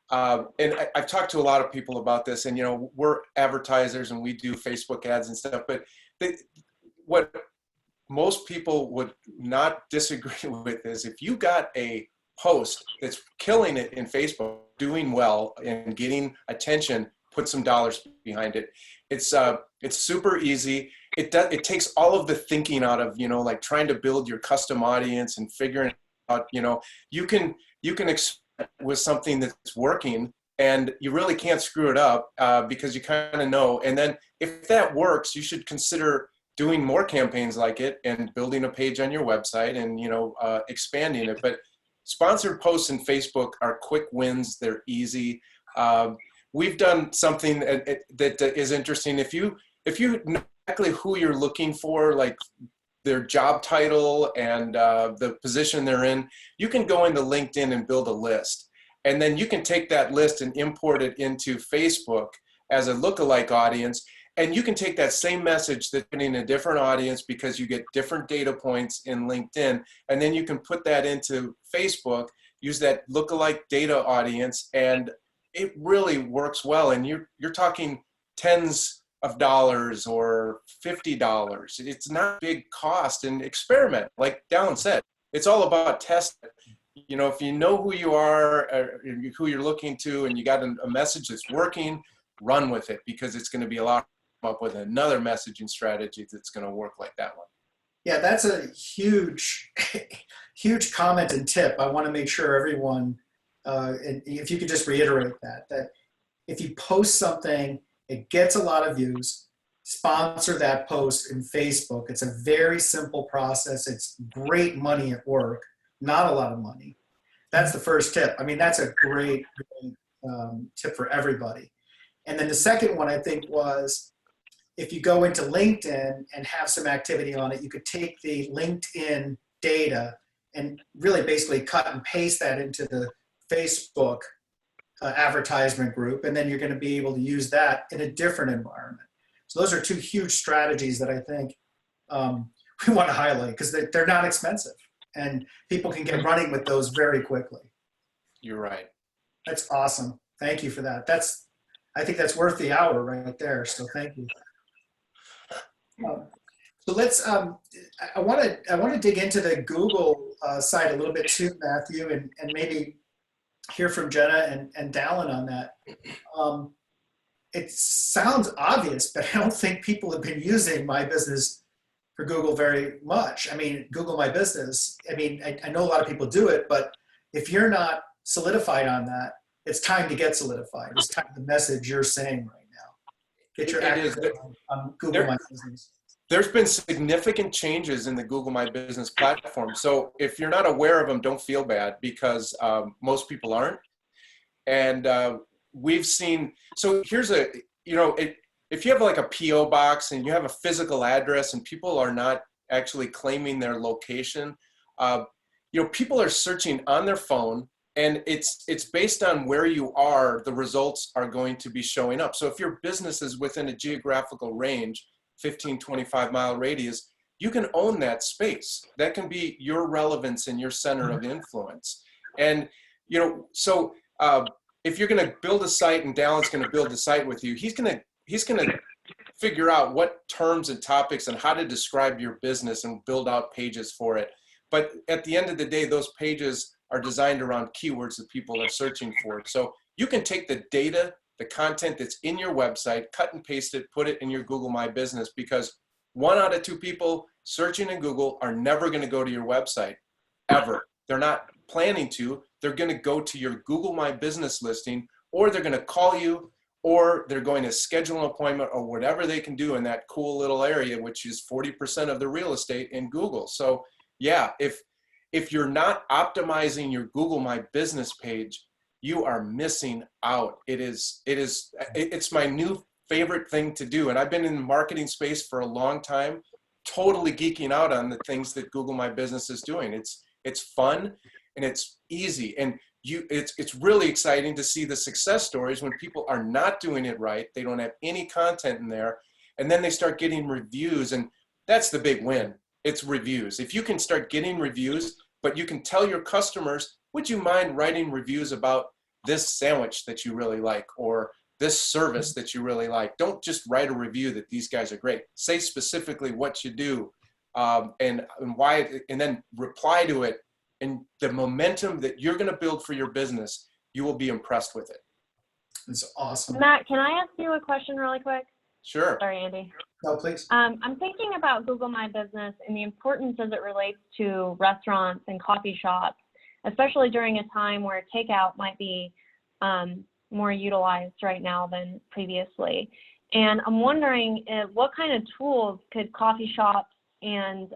S3: and I've talked to a lot of people about this, and you know, we're advertisers and we do Facebook ads and stuff, but what most people would not disagree with is if you got a post that's killing it in Facebook, doing well and getting attention, put some dollars behind it. It's super easy. It takes all of the thinking out of, you know, like trying to build your custom audience and figuring out, you know, you can expect with something that's working, and you really can't screw it up because you kind of know. And then if that works, you should consider doing more campaigns like it and building a page on your website and, you know, expanding it. But sponsored posts in Facebook are quick wins. They're easy. We've done something that is interesting. If you know exactly who you're looking for, like their job title and the position they're in, you can go into LinkedIn and build a list. And then you can take that list and import it into Facebook as a lookalike audience. And you can take that same message that's in a different audience because you get different data points in LinkedIn. And then you can put that into Facebook, use that lookalike data audience, and it really works well. And you're talking tens of dollars or $50. It's not a big cost, and experiment. Like Dallin said, it's all about testing. You know, if you know who you are, who you're looking to, and you got a message that's working, run with it, because it's going to be a lot up with another messaging strategy that's going to work like that one.
S1: Yeah, that's a huge, huge comment and tip. I want to make sure everyone, and if you could just reiterate that if you post something, it gets a lot of views, sponsor that post in Facebook. It's a very simple process. It's great money at work, not a lot of money. That's the first tip. I mean, that's a great tip for everybody. And then the second one, I think, was if you go into LinkedIn and have some activity on it, you could take the LinkedIn data and really basically cut and paste that into the Facebook advertisement group, and then you're going to be able to use that in a different environment. So those are two huge strategies that I think we want to highlight, because they're not expensive and people can get running with those very quickly.
S3: You're right.
S1: That's awesome. Thank you for that. I think that's worth the hour right there. So thank you. So let's. I want to dig into the Google side a little bit too, Matthew, and maybe hear from Jenna and Dallin on that. It sounds obvious, but I don't think people have been using My Business for Google very much. I mean, Google My Business. I mean, I know a lot of people do it, but if you're not solidified on that, it's time to get solidified. It's time the message you're saying right now. Get your act on Google My Business.
S3: There's been significant changes in the Google My Business platform. So if you're not aware of them, don't feel bad, because most people aren't. And we've seen, so here's a, you know, if you have like a PO box and you have a physical address and people are not actually claiming their location, you know, people are searching on their phone And it's based on where you are, the results are going to be showing up. So if your business is within a geographical range, 15, 25-mile radius, you can own that space. That can be your relevance and your center of influence. And, you know, so if you're going to build a site and Dallin's going to build a site with you, he's going to figure out what terms and topics and how to describe your business and build out pages for it. But at the end of the day, those pages are designed around keywords that people are searching for. So you can take the data, the content that's in your website, cut and paste it, put it in your Google My Business, because 1 out of 2 people searching in Google are never going to go to your website, ever. They're not planning to. They're going to go to your Google My Business listing, or they're going to call you, or they're going to schedule an appointment, or whatever they can do in that cool little area, which is 40% of the real estate in Google. So yeah, if you're not optimizing your Google My Business page, you are missing out. It's my new favorite thing to do. And I've been in the marketing space for a long time, totally geeking out on the things that Google My Business is doing. It's fun and it's easy. And it's really exciting to see the success stories when people are not doing it right. They don't have any content in there. And then they start getting reviews. And that's the big win. It's reviews. If you can start getting reviews, but you can tell your customers, would you mind writing reviews about this sandwich that you really like, or this service that you really like? Don't just write a review that these guys are great. Say specifically what you do and why, and then reply to it. And the momentum that you're going to build for your business, you will be impressed with it.
S1: It's awesome.
S5: Matt, can I ask you a question really quick?
S3: Sure.
S5: Sorry, Andy.
S1: No, please.
S5: I'm thinking about Google My Business and the importance as it relates to restaurants and coffee shops, especially during a time where takeout might be more utilized right now than previously. And I'm wondering what kind of tools could coffee shops and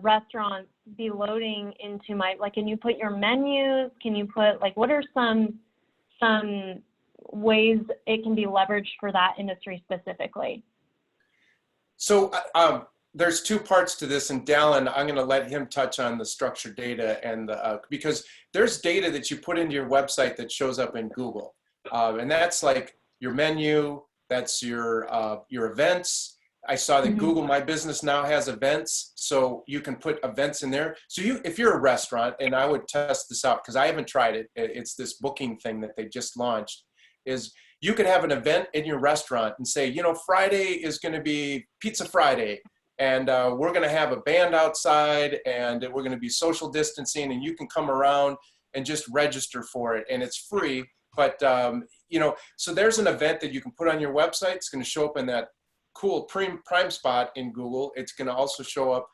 S5: restaurants be loading into my, like, can you put your menus? Can you put, like, what are some ways it can be leveraged for that industry specifically?
S3: So there's 2 parts to this, and Dallin, I'm going to let him touch on the structured data, and because there's data that you put into your website that shows up in Google, and that's like your menu, that's your events. I saw that Google My Business now has events, so you can put events in there. So if you're a restaurant, and I would test this out because I haven't tried it, it's this booking thing that they just launched, is you could have an event in your restaurant and say, you know, Friday is going to be Pizza Friday, and we're going to have a band outside, and we're going to be social distancing, and you can come around and just register for it, and it's free. But, you know, so there's an event that you can put on your website. It's going to show up in that cool prime spot in Google. It's going to also show up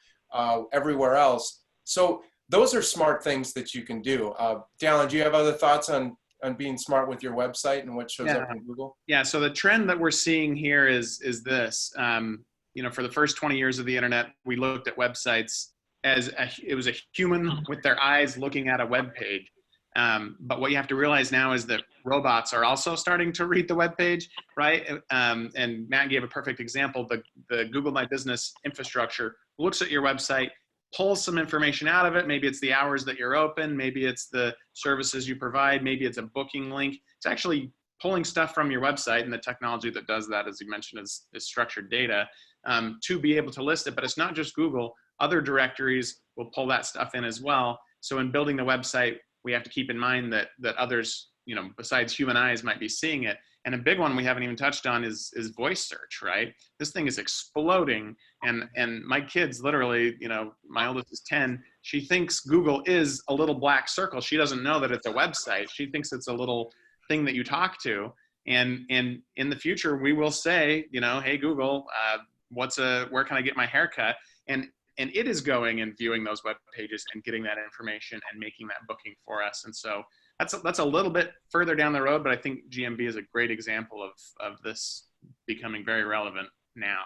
S3: everywhere else. So those are smart things that you can do. Dallin, do you have other thoughts on being smart with your website and what shows up in Google?
S4: Yeah, so the trend that we're seeing here is this. You know, for the first 20 years of the internet, we looked at websites as it was a human with their eyes looking at a web page. But what you have to realize now is that robots are also starting to read the web page, right? And Matt gave a perfect example. The Google My Business infrastructure looks at your website, pulls some information out of it. Maybe it's the hours that you're open. Maybe it's the services you provide. Maybe it's a booking link. It's actually pulling stuff from your website, and the technology that does that, as you mentioned, is structured data to be able to list it. But it's not just Google. Other directories will pull that stuff in as well. So in building the website, we have to keep in mind that others, you know, besides human eyes might be seeing it. And a big one we haven't even touched on is voice search, right? This thing is exploding. And my kids literally, you know, my oldest is 10. She thinks Google is a little black circle. She doesn't know that it's a website. She thinks it's a little thing that you talk to. And in the future, we will say, you know, hey, Google, where can I get my haircut? And it is going and viewing those web pages and getting that information and making that booking for us. And so that's a little bit further down the road, but I think GMB is a great example of this becoming very relevant now.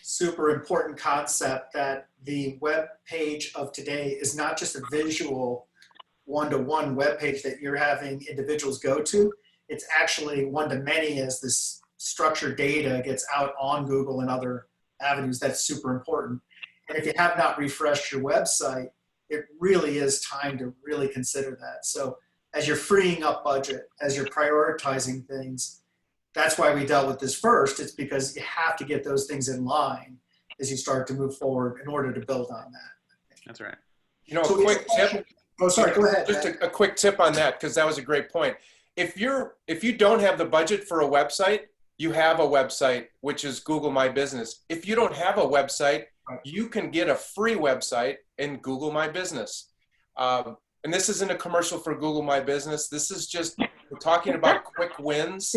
S1: Super important concept that the web page of today is not just a visual one-to-one web page that you're having individuals go to. It's actually one-to-many as this structured data gets out on Google and other avenues. That's super important. And if you have not refreshed your website, it really is time to really consider that. So as you're freeing up budget, as you're prioritizing things, that's why we dealt with this first. It's because you have to get those things in line as you start to move forward in order to build on that.
S4: That's right.
S3: You know,
S1: So
S3: a quick tip.
S1: Oh, sorry, go ahead.
S3: Just a quick tip on that, because that was a great point. If you don't have the budget for a website, you have a website, which is Google My Business. If you don't have a website, you can get a free website in Google My Business. And this isn't a commercial for Google My Business. This is just, we're talking about quick wins.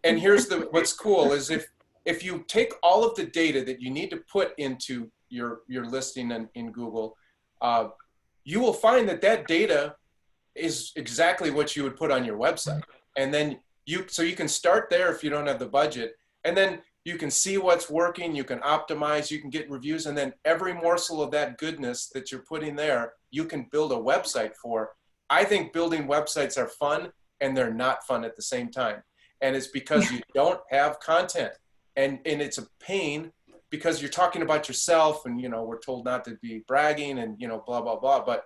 S3: And here's what's cool is if you take all of the data that you need to put into your listing in Google, you will find that data is exactly what you would put on your website. And then so you can start there if you don't have the budget, and then you can see what's working, you can optimize, you can get reviews, and then every morsel of that goodness that you're putting there, you can build a website for. I think building websites are fun, and they're not fun at the same time. And it's because you don't have content, and it's a pain because you're talking about yourself, and, you know, we're told not to be bragging and, you know, blah, blah, blah. But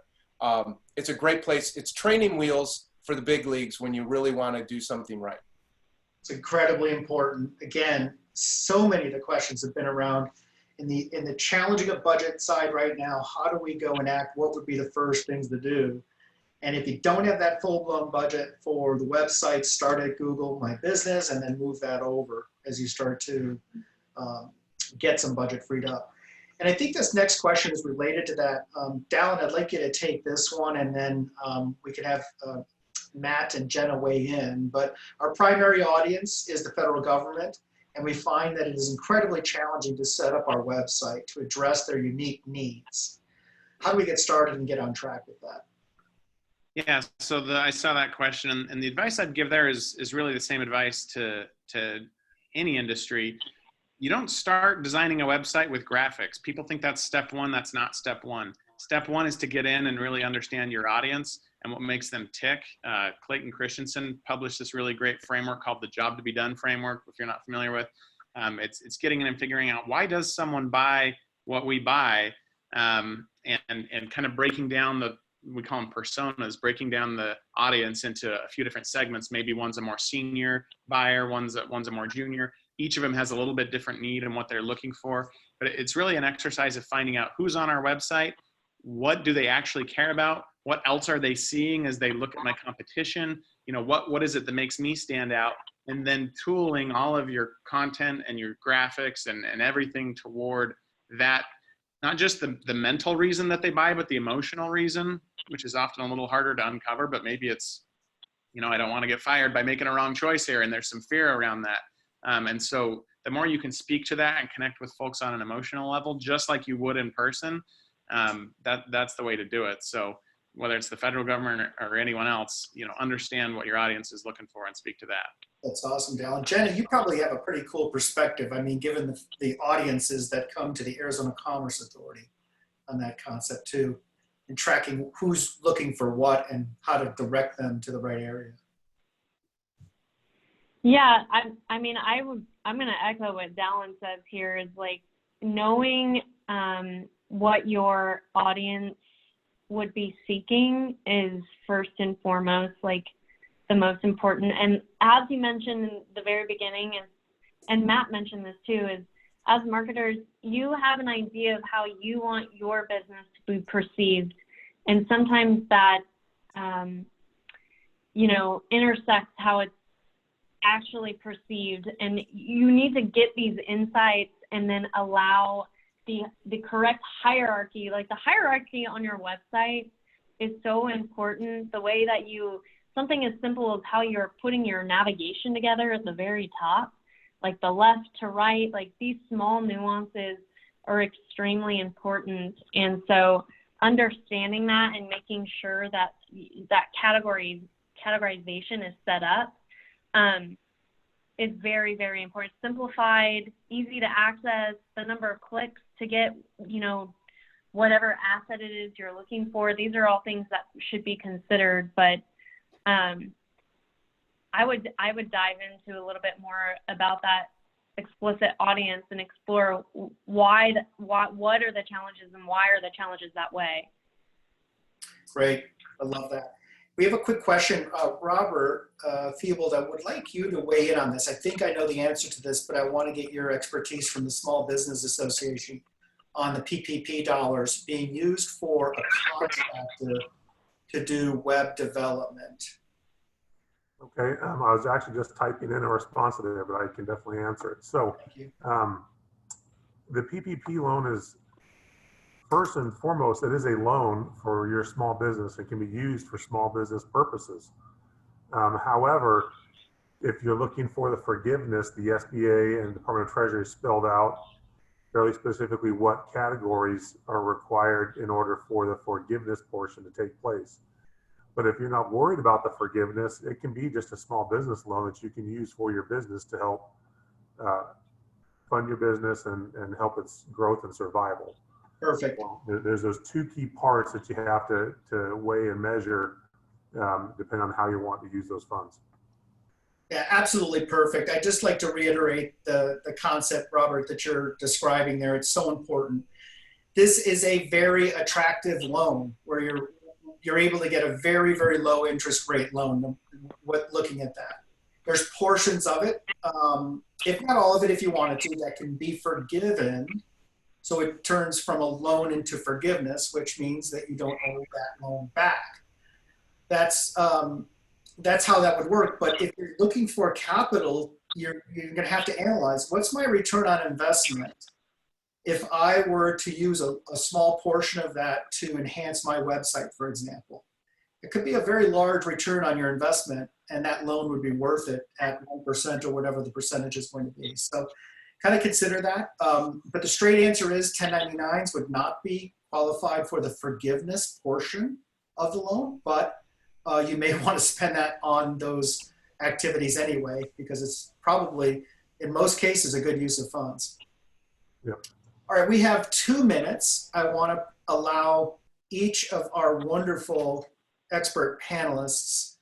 S3: it's a great place. It's training wheels for the big leagues when you really want to do something right.
S1: It's incredibly important. Again, so many of the questions have been around in the challenging of budget side right now. How do we go and act? What would be the first things to do? And if you don't have that full-blown budget for the website, start at Google My Business and then move that over as you start to get some budget freed up. And I think this next question is related to that. Dallin, I'd like you to take this one, and then we can have Matt and Jenna weigh in. But our primary audience is the federal government, and we find that it is incredibly challenging to set up our website to address their unique needs. How do we get started and get on track with that?
S4: Yeah, so I saw that question, and the advice I'd give there is really the same advice to any industry. You don't start designing a website with graphics. People think that's step one. That's not step one. Step one is to get in and really understand your audience and what makes them tick. Clayton Christensen published this really great framework called the Job to Be Done framework, if you're not familiar with. It's getting in and figuring out, why does someone buy what we buy, and kind of breaking down we call them personas, breaking down the audience into a few different segments. Maybe one's a more senior buyer, one's a more junior. Each of them has a little bit different need and what they're looking for. But it's really an exercise of finding out who's on our website, what do they actually care about, what else are they seeing as they look at my competition, you know, what is it that makes me stand out, and then tooling all of your content and your graphics and everything toward that. Not just the mental reason that they buy, but the emotional reason, which is often a little harder to uncover. But maybe it's, you know, I don't want to get fired by making a wrong choice here, and there's some fear around that. And so the more you can speak to that and connect with folks on an emotional level, just like you would in person, that's the way to do it. So whether it's the federal government or anyone else, you know, understand what your audience is looking for and speak to that.
S1: That's awesome, Dallin. Jenna, you probably have a pretty cool perspective. I mean, given the audiences that come to the Arizona Commerce Authority on that concept too, and tracking who's looking for what and how to direct them to the right area.
S5: Yeah, I'm going to echo what Dallin says here, is like knowing what your audience would be seeking is first and foremost, like the most important. And as you mentioned in the very beginning, and Matt mentioned this too, is as marketers, you have an idea of how you want your business to be perceived. And sometimes that, you know, intersects how it's actually perceived. And you need to get these insights and then allow the correct hierarchy. Like the hierarchy on your website is so important. The way that something as simple as how you're putting your navigation together at the very top, like the left to right, like these small nuances are extremely important. And so understanding that and making sure that that categorization is set up is very, very important. Simplified, easy to access, the number of clicks to get, you know, whatever asset it is you're looking for. These are all things that should be considered. But I would dive into a little bit more about that explicit audience and explore what are the challenges and why are the challenges that way.
S1: Great. I love that. We have a quick question. Robert Theobald, I would like you to weigh in on this. I think I know the answer to this, but I want to get your expertise from the Small Business Association on the PPP dollars being used for a contractor to do web development.
S2: Okay, I was actually just typing in a response to that, but I can definitely answer it. So
S1: Thank you.
S2: the PPP loan is, first and foremost, it is a loan for your small business. It can be used for small business purposes. However, if you're looking for the forgiveness, the SBA and Department of Treasury spelled out fairly specifically what categories are required in order for the forgiveness portion to take place. But if you're not worried about the forgiveness, it can be just a small business loan that you can use for your business to help fund your business and help its growth and survival.
S1: Perfect.
S2: Well, there's those two key parts that you have to weigh and measure depending on how you want to use those funds.
S1: Yeah, absolutely perfect. I'd just like to reiterate the concept, Robert, that you're describing there. It's so important. This is a very attractive loan where you're able to get a very, very low interest rate loan. Looking at that, there's portions of it, if not all of it, if you wanted to, that can be forgiven. So it turns from a loan into forgiveness, which means that you don't owe that loan back. That's how that would work. But if you're looking for capital, you're going to have to analyze what's my return on investment if I were to use a small portion of that to enhance my website, for example. It could be a very large return on your investment, and that loan would be worth it at 1% or whatever the percentage is going to be. So kind of consider that. But the straight answer is 1099s would not be qualified for the forgiveness portion of the loan, but you may want to spend that on those activities anyway, because it's probably, in most cases, a good use of funds.
S2: Yep.
S1: All right, we have 2 minutes. I want to allow each of our wonderful expert panelists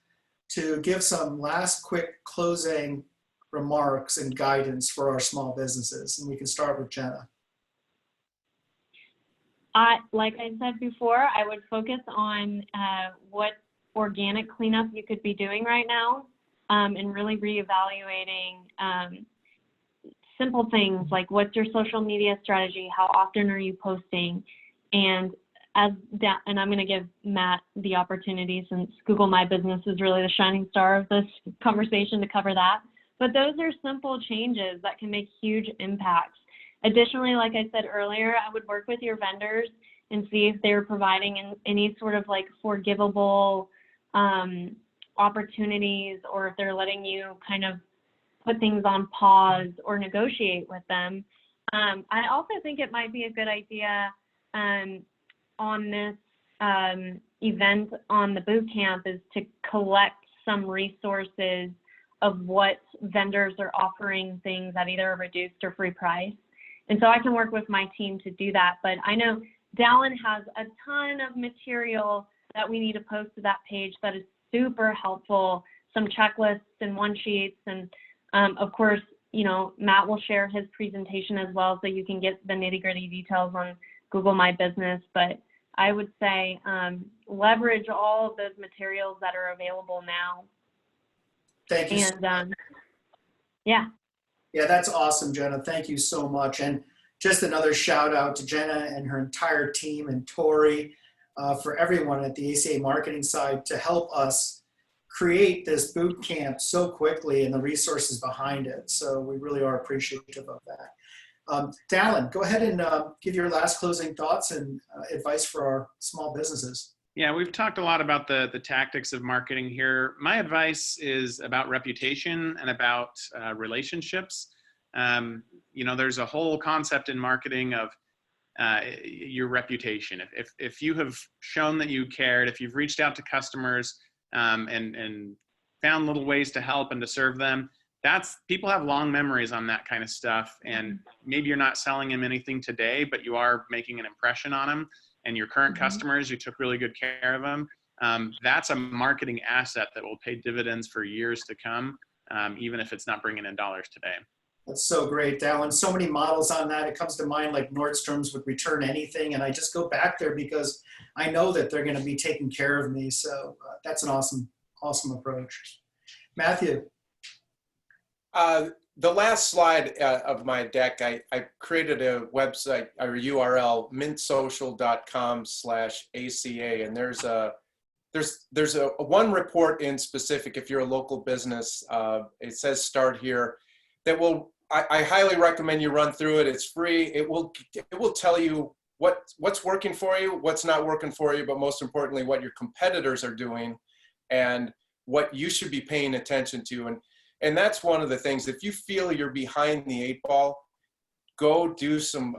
S1: to give some last quick closing remarks and guidance for our small businesses. And we can start with Jenna.
S5: Like I said before, I would focus on what organic cleanup you could be doing right now, and really reevaluating simple things like what's your social media strategy, how often are you posting, and I'm going to give Matt the opportunity, since Google My Business is really the shining star of this conversation, to cover that. But those are simple changes that can make huge impacts. Additionally, like I said earlier, I would work with your vendors and see if they're providing any sort of like forgivable opportunities, or if they're letting you kind of put things on pause or negotiate with them. I also think it might be a good idea on this event on the boot camp is to collect some resources of what vendors are offering things at either a reduced or free price. And so I can work with my team to do that. But I know Dallin has a ton of material that we need to post to that page that is super helpful, some checklists and one sheets. And of course, Matt will share his presentation as well, so you can get the nitty-gritty details on Google My Business. But I would say leverage all of those materials that are available now.
S1: Thank you.
S5: And yeah.
S1: Yeah, that's awesome, Jenna. Thank you so much. And just another shout out to Jenna and her entire team, and Tori, for everyone at the ACA marketing side to help us create this boot camp so quickly and the resources behind it. So we really are appreciative of that. Dallin, go ahead and give your last closing thoughts and advice for our small businesses.
S4: Yeah, we've talked a lot about the tactics of marketing here. My advice is about reputation and about relationships. There's a whole concept in marketing of your reputation. If you have shown that you cared, if you've reached out to customers and found little ways to help and to serve them, people have long memories on that kind of stuff. And maybe you're not selling them anything today, but you are making an impression on them. And your current customers, you took really good care of them. That's a marketing asset that will pay dividends for years to come, even if it's not bringing in dollars today.
S1: That's so great, Dallin. So many models on that. It comes to mind like Nordstrom's would return anything. And I just go back there because I know that they're going to be taking care of me. So that's an awesome, awesome approach. Matthew.
S3: The last slide of my deck, I created a website or URL, mintsocial.com/ACA. And there's a one report in specific, if you're a local business, it says start here, that will, I highly recommend you run through it. It's free. It will tell you what's working for you, what's not working for you, but most importantly, what your competitors are doing and what you should be paying attention to. And that's one of the things. If you feel you're behind the 8 ball, go do some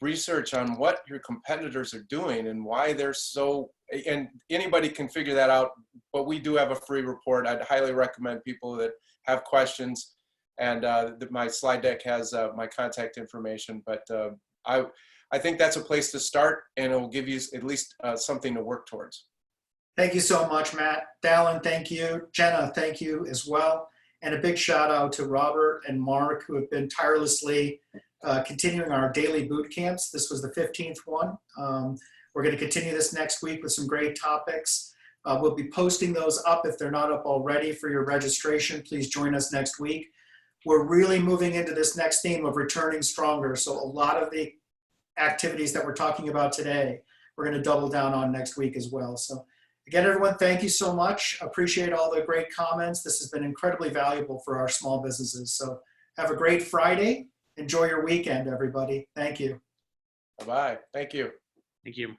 S3: research on what your competitors are doing and why they're so, and anybody can figure that out, but we do have a free report. I'd highly recommend people that have questions, and my slide deck has my contact information, but I think that's a place to start, and it will give you at least something to work towards.
S1: Thank you so much, Matt. Dallin, thank you. Jenna, thank you as well. And a big shout out to Robert and Mark, who have been tirelessly continuing our daily boot camps. This was the 15th one. We're going to continue this next week with some great topics. We'll be posting those up if they're not up already for your registration. Please join us next week. We're really moving into this next theme of returning stronger. So a lot of the activities that we're talking about today, we're going to double down on next week as well. So again, everyone, thank you so much. Appreciate all the great comments. This has been incredibly valuable for our small businesses. So have a great Friday. Enjoy your weekend, everybody. Thank you.
S3: Bye-bye. Thank you.
S4: Thank you.